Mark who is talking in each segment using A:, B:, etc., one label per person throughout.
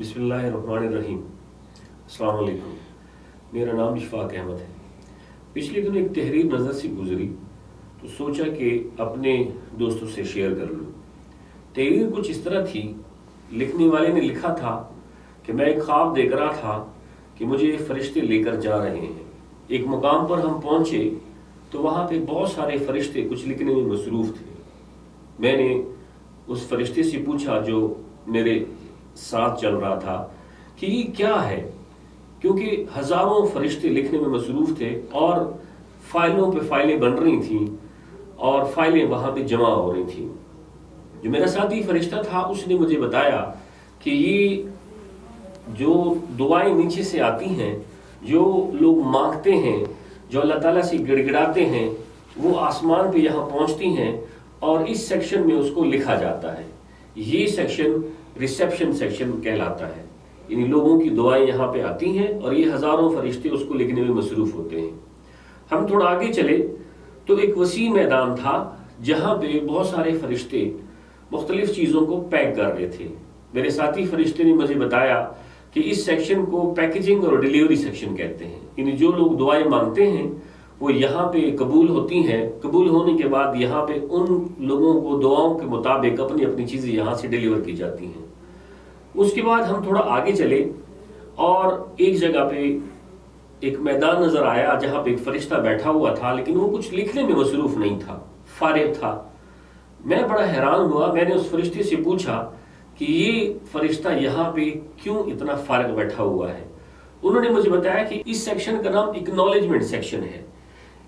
A: बिस्मिल्लाहिर्रहमानिर्रहीम। अस्सलाम वालेकुम। मेरा नाम इशफाक अहमद है। पिछले दिनों एक तहरीर नज़र से गुजरी तो सोचा कि अपने दोस्तों से शेयर कर लूँ। तहरीर कुछ इस तरह थी, लिखने वाले ने लिखा था कि मैं एक ख्वाब देख रहा था कि मुझे फरिश्ते लेकर जा रहे हैं। एक मुकाम पर हम पहुँचे तो वहाँ पे बहुत सारे फरिश्ते कुछ लिखने में मसरूफ़ थे। मैंने उस फरिश्ते से पूछा जो मेरे साथ चल रहा था कि ये क्या है, क्योंकि हजारों फरिश्ते लिखने में मसरूफ़ थे और फाइलों पे फाइलें बन रही थीं और फाइलें वहाँ पे जमा हो रही थीं। जो मेरा साथी फरिश्ता था उसने मुझे बताया कि ये जो दुआएं नीचे से आती हैं, जो लोग मांगते हैं, जो अल्लाह ताला से गिड़गिड़ाते हैं, वो आसमान पे यहाँ पहुँचती हैं और इस सेक्शन में उसको लिखा जाता है। ये सेक्शन रिसेप्शन सेक्शन कहलाता है। यानी लोगों की दुआएं यहाँ पे आती हैं और ये हजारों फरिश्ते उसको लिखने में मसरूफ होते हैं। हम थोड़ा आगे चले तो एक वसी मैदान था जहाँ पे बहुत सारे फरिश्ते मुख्तलिफ चीज़ों को पैक कर रहे थे। मेरे साथी फरिश्ते ने मुझे बताया कि इस सेक्शन को पैकेजिंग और डिलीवरी सेक्शन कहते हैं। यानी जो लोग दुआएं मांगते हैं वो यहाँ पे कबूल होती हैं। कबूल होने के बाद यहाँ पे उन लोगों को दुआओं के मुताबिक अपनी अपनी चीज़ें यहाँ से डिलीवर की जाती हैं। उसके बाद हम थोड़ा आगे चले और एक जगह पे एक मैदान नजर आया जहाँ पे एक फरिश्ता बैठा हुआ था, लेकिन वो कुछ लिखने में मसरूफ नहीं था, फारिग था। मैं बड़ा हैरान हुआ। मैंने उस फरिश्ते से पूछा कि ये फरिश्ता यहाँ पे क्यों इतना फारिग बैठा हुआ है। उन्होंने मुझे बताया कि इस सेक्शन का नाम एक्नॉलेजमेंट सेक्शन है।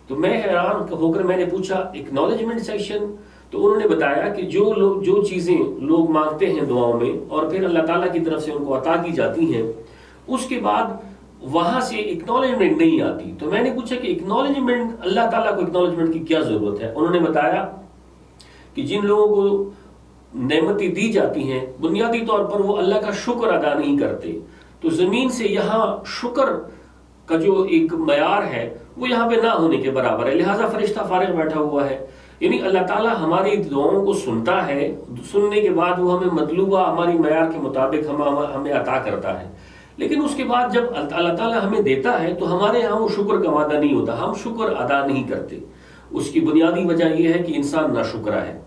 A: तो मैं हैरान होकर मैंने पूछा एक्नॉलेजमेंट सेक्शन, तो उन्होंने बताया कि जो चीज़ें लोग मांगते हैं दुआओं में और फिर अल्लाह ताला की तरफ से उनको अता की जाती हैं, उसके बाद वहां से एक्नॉलेजमेंट नहीं आती। तो मैंने पूछा कि एक्नॉलेजमेंट, अल्लाह ताला को एक्नॉलेजमेंट की क्या जरूरत है। उन्होंने बताया कि जिन लोगों को नेमतें दी जाती हैं बुनियादी तौर पर वो अल्लाह का शुक्र अदा नहीं करते, तो जमीन से यहाँ शुक्र का जो एक मयार है वो यहाँ पे ना होने के बराबर है। लिहाजा फरिश्ता फारिग बैठा हुआ है। यानी अल्लाह ताला हमारी दुआओं को सुनता है, सुनने के बाद वो हमें मतलूबा हमारी मयार के मुताबिक हमें अता करता है। लेकिन उसके बाद जब अल्लाह ताला हमें देता है तो हमारे यहाँ वो शुक्र का वादा नहीं होता, हम शुक्र अदा नहीं करते। उसकी बुनियादी वजह यह है कि इंसान नाशुक्रा है।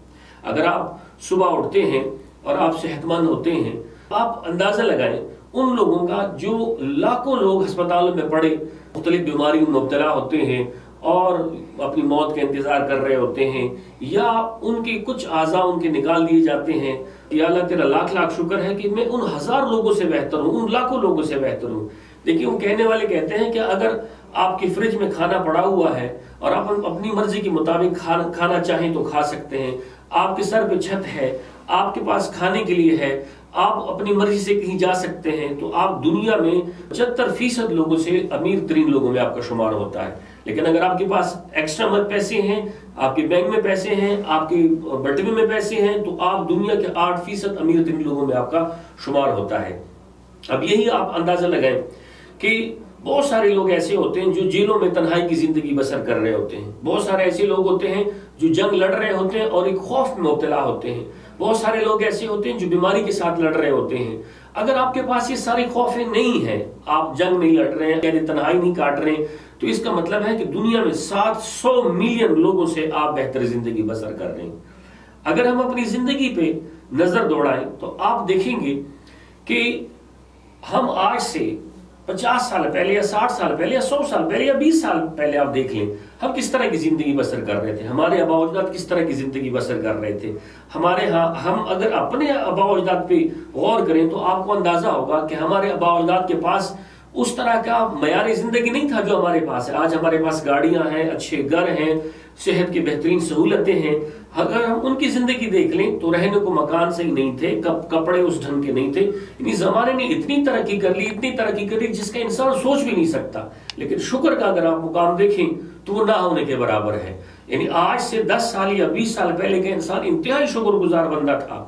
A: अगर आप सुबह उठते हैं और आप सेहतमंद होते हैं, आप अंदाजा लगाएं उन लोगों का जो लाखों लोग अस्पतालों में पड़े मुख्तलिफ बीमारियों में मुब्तला होते हैं और अपनी मौत का इंतजार कर रहे होते हैं, या उनके कुछ आज़ा उनके निकाल दिए जाते हैं। या अल्लाह तेरा लाख लाख शुक्र है कि मैं उन हजार लोगों से बेहतर हूँ, उन लाखों लोगों से बेहतर हूँ। देखिए, वो कहने वाले कहते हैं कि अगर आपके फ्रिज में खाना पड़ा हुआ है और आप अपनी मर्जी के मुताबिक खाना चाहें तो खा सकते हैं, आपके सर पे छत है, आपके पास खाने के लिए है, आप अपनी मर्जी से कहीं जा सकते हैं, तो आप दुनिया में 75% लोगों से अमीर तरीन लोगों में आपका शुमार होता है। लेकिन अगर आपके पास एक्स्ट्रा पैसे हैं, आपके बैंक में पैसे हैं, आपके बटवे में पैसे हैं, तो आप दुनिया के 8% अमीर तरीन लोगों में आपका शुमार होता है। अब यही आप अंदाजा लगाएं कि बहुत सारे लोग ऐसे होते हैं जो जेलों में तन्हाई की जिंदगी बसर कर रहे होते हैं। बहुत सारे ऐसे लोग होते हैं जो जंग लड़ रहे होते हैं और एक खौफ में मुब्तला होते हैं। बहुत सारे लोग ऐसे होते हैं जो बीमारी के साथ लड़ रहे होते हैं। अगर आपके पास ये सारे खौफे नहीं है, आप जंग नहीं लड़ रहे हैं, तन्हाई नहीं काट रहे हैं, तो इसका मतलब है कि दुनिया में 700 मिलियन लोगों से आप बेहतर जिंदगी बसर कर रहे हैं। अगर हम अपनी जिंदगी पे नजर दौड़ाएं तो आप देखेंगे कि हम आज से 50 साल पहले या 60 साल पहले या 100 साल पहले या 20 साल पहले आप देख लें, हम किस तरह की जिंदगी बसर कर रहे थे, हमारे आबा अजदाद किस तरह की जिंदगी बसर कर रहे थे। हमारे यहाँ हम अगर अपने आबा अजदाद पे गौर करें तो आपको अंदाजा होगा कि हमारे आबा अजदाद के पास उस तरह का मयारी जिंदगी नहीं था जो हमारे पास है। आज हमारे पास गाड़ियां हैं, अच्छे घर हैं, सेहत की बेहतरीन सहूलतें हैं। अगर हम उनकी जिंदगी देख लें तो रहने को मकान सही नहीं थे, कपड़े उस ढंग के नहीं थे। यानी जमाने ने इतनी तरक्की कर ली, इतनी तरक्की कर ली जिसका इंसान सोच भी नहीं सकता। लेकिन शुक्र का अगर आप मुकाम देखें तो वो ना होने के बराबर है। यानी आज से 10 साल या 20 साल पहले का इंसान इंतहाई शुक्रगुजार बंदा था।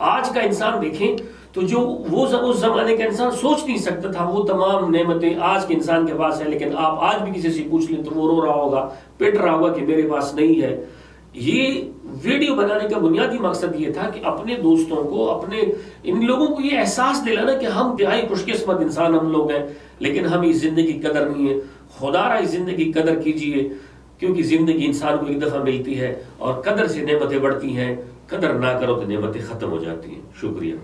A: आज का इंसान देखें तो जो वो उस जमाने का इंसान सोच नहीं सकता था, वो तमाम नेमतें आज के इंसान के पास है। लेकिन आप आज भी किसी से पूछ लें तो वो रो रहा होगा, पिट रहा होगा कि मेरे पास नहीं है। ये ویڈیو بنانے کا بنیادی مقصد یہ تھا کہ اپنے دوستوں کو، اپنے ان لوگوں کو یہ احساس دلانا کہ ہم انتہائی خوش قسمت انسان ہم لوگ ہیں، لیکن ہمیں اس زندگی کی قدر نہیں ہے. خدا را اس زندگی کی قدر کیجئے، کیونکہ زندگی انسان کو ایک دفعہ ملتی ہے اور قدر سے نعمتیں بڑھتی ہیں. قدر نہ کرو تو نعمتیں ختم ہو جاتی ہیں. شکریہ.